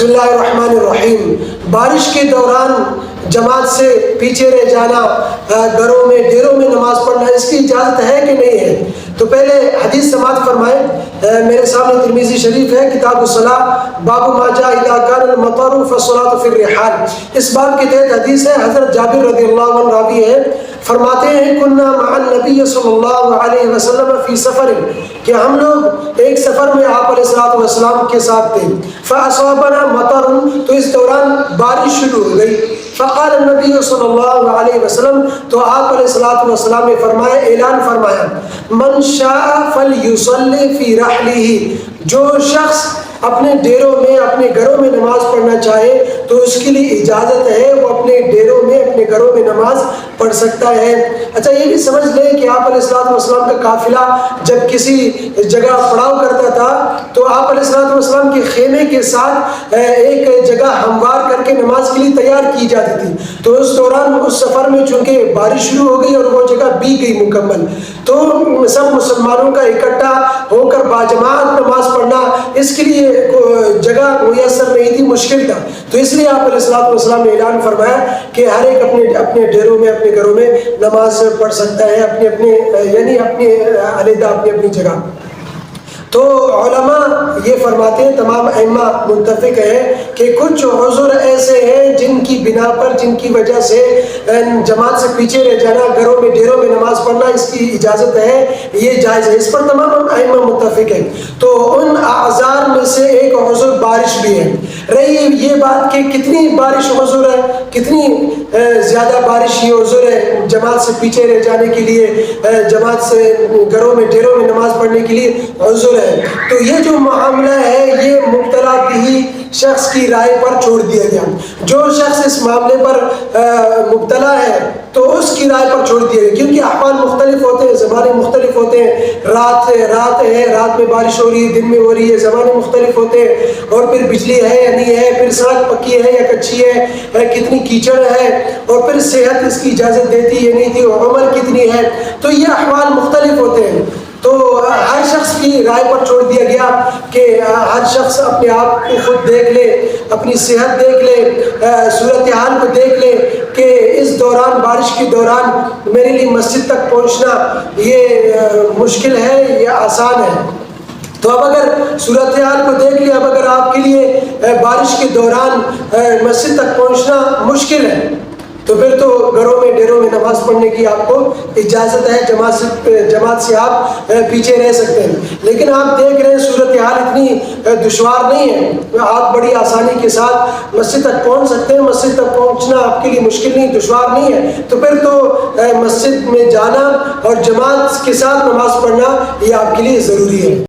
اللہ الرحمن الرحیم. بارش کے دوران جماعت سے پیچھے رہ جانا، گھروں میں ڈیروں میں نماز پڑھنا، اس کی اجازت ہے کہ نہیں ہے؟ تو پہلے حدیث سماعت فرمائیں. میرے سامنے ترمذی شریف ہے، کتاب الصلاۃ، باب ما جاء اذا كان المطر فالصلاة في الرحال. اس باب کے تحت حدیث ہے. حضرت جابر رضی اللہ عنہ راوی ہے، فرماتے ہیں كنا مع النبي صلی اللہ علیہ وسلم فی سفر، کہ ہم لوگ ایک سفر میں آپ علیہ الصلوۃ والسلام کے ساتھ تھے. فاصابنا مطر، تو اس دوران بارش شروع ہو گئی. فقال النبی صلی اللہ علیہ وسلم، تو آپ علیہ الصلوۃ والسلام نے فرمایا، اعلان فرمایا، من شاء فلیصلی فی رحلہ، جو شخص اپنے ڈیروں میں اپنے گھروں میں نماز پڑھنا چاہے تو اس کے لیے اجازت ہے، وہ اپنے ڈیروں میں اپنے گھروں میں نماز پڑھ سکتا ہے. اچھا یہ بھی سمجھ لیں کہ آپ علیہ الصلوۃ والسلام کا قافلہ جب کسی جگہ پڑاؤ کرتا تھا تو آپ علیہ الصلوۃ والسلام کے خیمے کے ساتھ ایک جگہ ہموار کر کے نماز کے لیے تیار کی جاتی تھی. تو اس دوران اس سفر میں چونکہ بارش شروع ہو گئی اور وہ جگہ بیگ گئی مکمل، تو سب مسلمانوں کا اکٹھا ہو کر باجماعت نماز پڑھنا اس کے لیے جگہ میسر نہیں تھی، مشکل تھا. تو اس لیے آپ علیہ الصلوۃ والسلام نے اعلان فرمایا کہ ہر ایک اپنے ڈیروں میں اپنے گھروں میں نماز پڑھ سکتا ہے، یعنی اپنی علیحدہ اپنی جگہ. تو علماء یہ فرماتے ہیں، تمام ائمہ متفق ہیں کہ کچھ عذر ایسے ہیں جن کی بنا پر، جن کی وجہ سے جماعت سے پیچھے رہ جانا، گھروں میں ڈیروں میں نماز پڑھنا اس کی اجازت ہے، یہ جائز ہے. اس پر تمام ائمہ متفق ہیں. تو ان اعذار میں سے ایک عذر بارش بھی ہے. رہی یہ بات کہ کتنی بارش عذر ہے، کتنی زیادہ بارش یہ عذر ہے جماعت سے پیچھے رہ جانے کے لیے، جماعت سے گھروں میں ڈیروں میں نماز پڑھنے کے لیے عذر ہے. تو یہ جو معاملہ ہے یہ مبتلا بھی شخص کی رائے پر چھوڑ دیا گیا. جو شخص اس معاملے پر مبتلا ہے تو اس کی رائے پر چھوڑ دیا گیا، کیونکہ احوال مختلف ہوتے ہیں، زمانے مختلف ہوتے ہیں. رات ہے، رات میں بارش ہو رہی ہے، دن میں ہو رہی ہے، زمانے مختلف ہوتے ہیں. اور پھر بجلی ہے یا نہیں ہے، پھر سڑک پکی ہے یا کچی ہے، کتنی کیچڑ ہے، اور پھر صحت اس کی اجازت دیتی ہے نہیں تھی، عمر کتنی ہے. تو یہ احوال مختلف ہوتے ہیں. تو ہر شخص کی رائے پر چھوڑ دیا گیا کہ ہر شخص اپنے آپ کو خود دیکھ لے، اپنی صحت دیکھ لے، صورتحال کو دیکھ لے کہ اس دوران، بارش کے دوران میرے لیے مسجد تک پہنچنا یہ مشکل ہے یا آسان ہے. تو اب اگر صورتحال کو دیکھ لیا، اب اگر آپ کے لیے بارش کے دوران مسجد تک پہنچنا مشکل ہے تو پھر تو گھروں میں ڈیروں میں نماز پڑھنے کی آپ کو اجازت ہے، جماعت سے آپ پیچھے رہ سکتے ہیں. لیکن آپ دیکھ رہے ہیں صورتحال اتنی دشوار نہیں ہے، آپ بڑی آسانی کے ساتھ مسجد تک پہنچ سکتے ہیں. مسجد تک پہنچنا آپ کے لیے مشکل نہیں، دشوار نہیں ہے، تو پھر تو مسجد میں جانا اور جماعت کے ساتھ نماز پڑھنا یہ آپ کے لیے ضروری ہے.